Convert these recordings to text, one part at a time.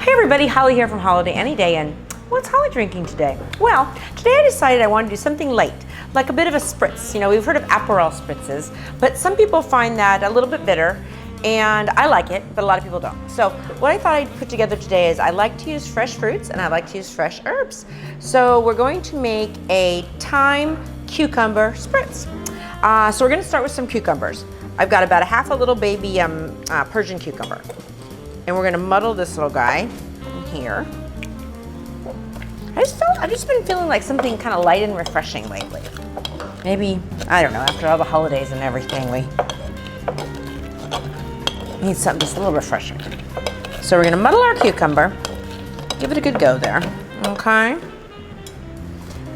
Hey everybody, Holly here from HolliDay, AnyDay, and what's Holly drinking today? Well, today I decided I wanted to do something light, like a bit of a spritz. You know, we've heard of Aperol spritzes, but some people find that a little bit bitter, and I like it, but a lot of people don't. So what I thought I'd put together today is I like to use fresh fruits and I like to use fresh herbs. So we're going to make a thyme cucumber spritz. So we're going to start with some cucumbers. I've got about a half a little baby Persian cucumber. And we're gonna muddle this little guy in here. I've just been feeling like something kind of light and refreshing lately. Maybe, I don't know, after all the holidays and everything, we need something just a little refreshing. So we're gonna muddle our cucumber, give it a good go there, okay?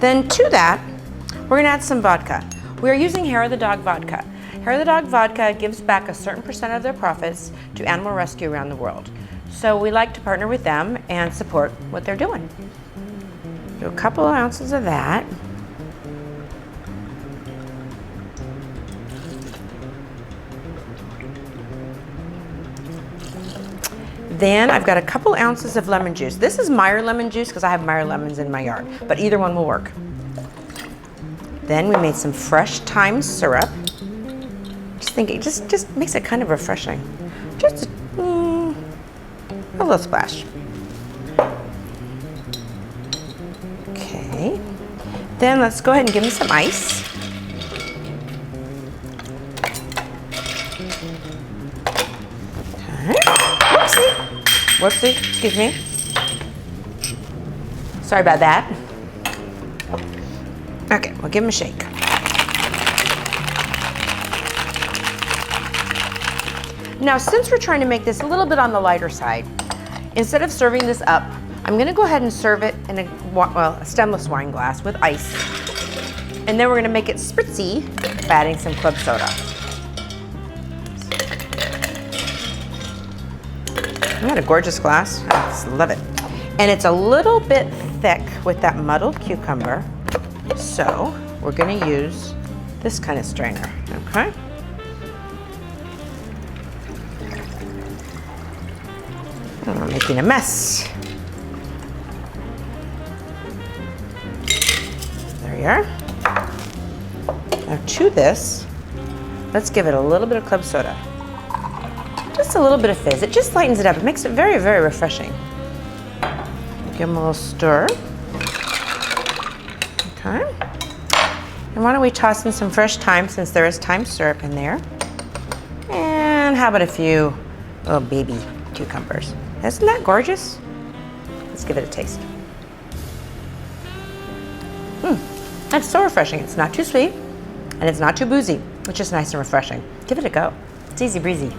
Then to that, we're gonna add some vodka. We are using Hair of the Dog vodka. Hair of the Dog vodka gives back a certain percent of their profits to animal rescue around the world. So we like to partner with them and support what they're doing. Do a couple of ounces of that. Then I've got a couple ounces of lemon juice. This is Meyer lemon juice because I have Meyer lemons in my yard, but either one will work. Then we made some fresh thyme syrup. Think it just makes it kind of refreshing. Just a little splash. Okay. Then let's go ahead and give me some ice. Okay. Whoopsie. Whoopsie. Excuse me. Sorry about that. Okay, we'll give them a shake. Now, since we're trying to make this a little bit on the lighter side, instead of serving this up, I'm gonna go ahead and serve it in a stemless wine glass with ice. And then we're gonna make it spritzy by adding some club soda. Isn't that a gorgeous glass? I just love it. And it's a little bit thick with that muddled cucumber. So we're gonna use this kind of strainer, okay? I'm making a mess. There you are. Now to this, let's give it a little bit of club soda. Just a little bit of fizz. It just lightens it up. It makes it very, very refreshing. Give them a little stir. Okay. And why don't we toss in some fresh thyme since there is thyme syrup in there. And how about a few little baby cucumbers? Isn't that gorgeous? Let's give it a taste. That's so refreshing. It's not too sweet and it's not too boozy, which is nice and refreshing. Give it a go. It's easy breezy.